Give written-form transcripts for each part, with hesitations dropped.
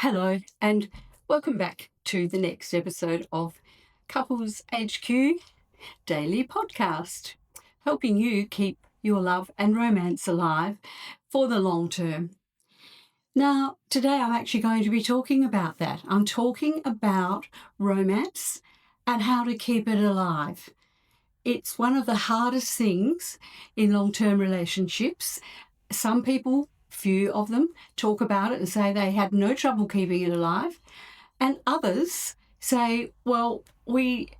Hello, and welcome back to the next episode of Couples HQ Daily Podcast, helping you keep your love and romance alive for the long term. Now, today I'm actually going to be talking about that. I'm talking about romance and how to keep it alive. It's one of the hardest things in long-term relationships. Some people, few of them, talk about it and say they had no trouble keeping it alive. And others say, well, it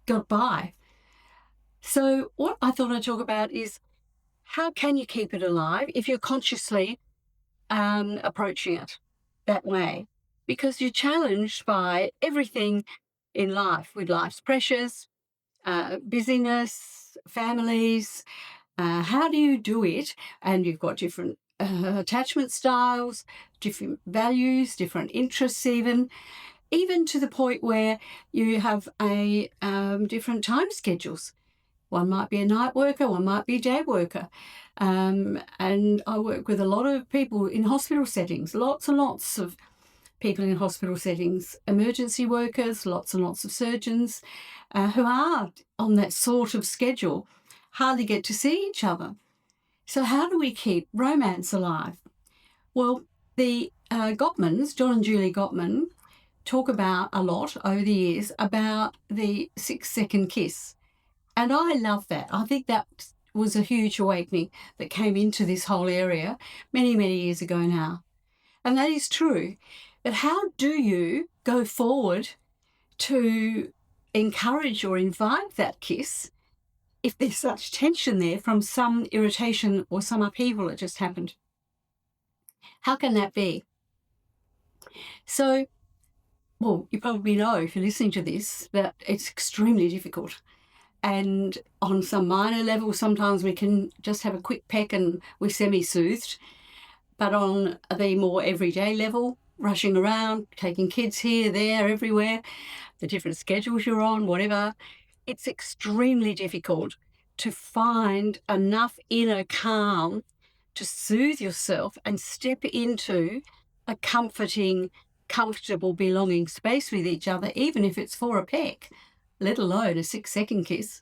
got by. So what I thought I'd talk about is how can you keep it alive if you're consciously approaching it that way? Because you're challenged by everything in life, with life's pressures, busyness, families. How do you do it? And you've got different attachment styles, different values, different interests even to the point where you have different time schedules. One might be a night worker, one might be a day worker. And I work with a lot of people in hospital settings, lots and lots of people in hospital settings, emergency workers, lots and lots of surgeons who are on that sort of schedule, hardly get to see each other. So how do we keep romance alive? Well, the Gottmans, John and Julie Gottman, talk about a lot over the years about the 6-second kiss. And I love that. I think that was a huge awakening that came into this whole area many, many years ago now. And that is true. But how do you go forward to encourage or invite that kiss if there's such tension there from some irritation or some upheaval that just happened? How can that be? So, well, you probably know if you're listening to this that it's extremely difficult. And on some minor level, sometimes we can just have a quick peck and we're semi-soothed. But on the more everyday level, rushing around, taking kids here, there, everywhere, the different schedules you're on, whatever, it's extremely difficult to find enough inner calm to soothe yourself and step into a comforting, comfortable, belonging space with each other, even if it's for a peck, let alone a 6-second kiss.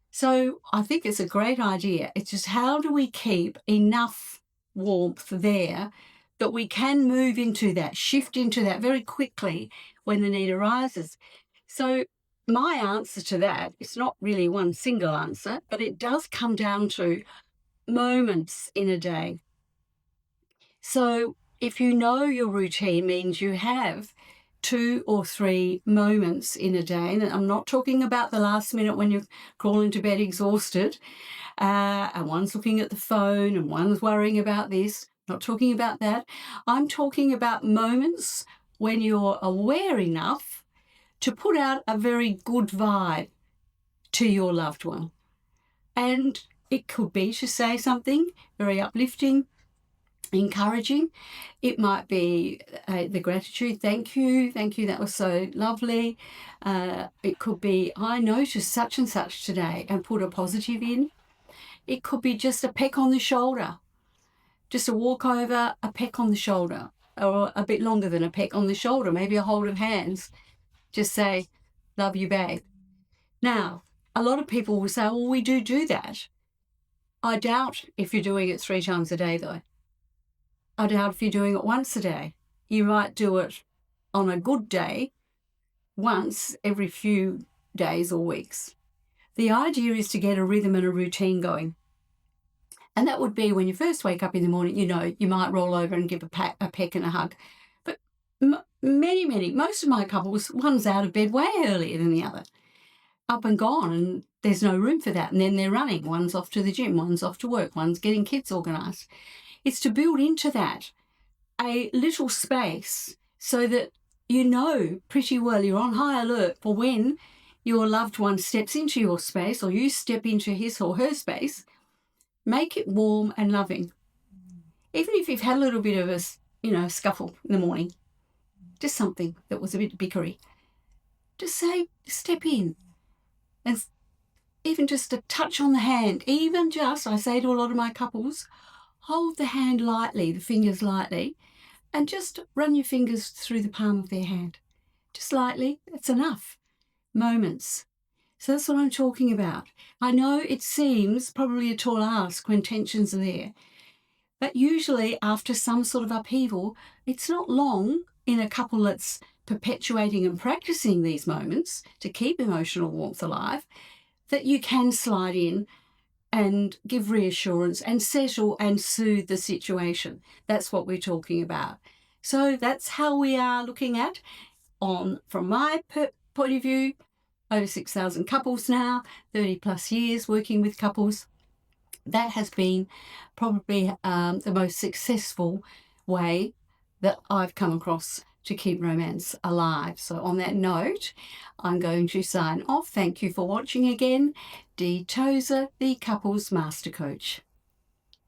So I think it's a great idea. It's just how do we keep enough warmth there that we can move into that, shift into that very quickly when the need arises. So my answer to that, it's not really one single answer, but it does come down to moments in a day. So if you know your routine means you have 2 or 3 moments in a day, and I'm not talking about the last minute when you're crawling to bed exhausted, and one's looking at the phone and one's worrying about this, not talking about that. I'm talking about moments when you're aware enough to put out a very good vibe to your loved one. And it could be to say something very uplifting, encouraging. It might be the gratitude, thank you, that was so lovely. It could be, I noticed such and such today, and put a positive in. It could be just a peck on the shoulder, just a walk over, a peck on the shoulder, or a bit longer than a peck on the shoulder, maybe a hold of hands. Just say, love you, babe. Now, a lot of people will say, well, we do that. I doubt if you're doing it 3 times a day, though. I doubt if you're doing it once a day. You might do it on a good day once every few days or weeks. The idea is to get a rhythm and a routine going. And that would be when you first wake up in the morning, you might roll over and give a peck and a hug. But most of my couples, one's out of bed way earlier than the other, up and gone, and there's no room for that. And then they're running. One's off to the gym, one's off to work, one's getting kids organised. It's to build into that a little space so that you know pretty well you're on high alert for when your loved one steps into your space or you step into his or her space. Make it warm and loving. Even if you've had a little bit of a scuffle in the morning, just something that was a bit bickery, just say, step in. And even just a touch on the hand, I say to a lot of my couples, hold the hand lightly, the fingers lightly, and just run your fingers through the palm of their hand. Just lightly, that's enough. Moments. So that's what I'm talking about. I know it seems probably a tall ask when tensions are there, but usually after some sort of upheaval, it's not long in a couple that's perpetuating and practicing these moments to keep emotional warmth alive that you can slide in and give reassurance and settle and soothe the situation. That's what we're talking about. So that's how we are looking at, from my point of view, over 6,000 couples now, 30 plus years working with couples. That has been probably the most successful way that I've come across to keep romance alive. So on that note, I'm going to sign off. Thank you for watching again. Dee Tozer, the Couples Master Coach.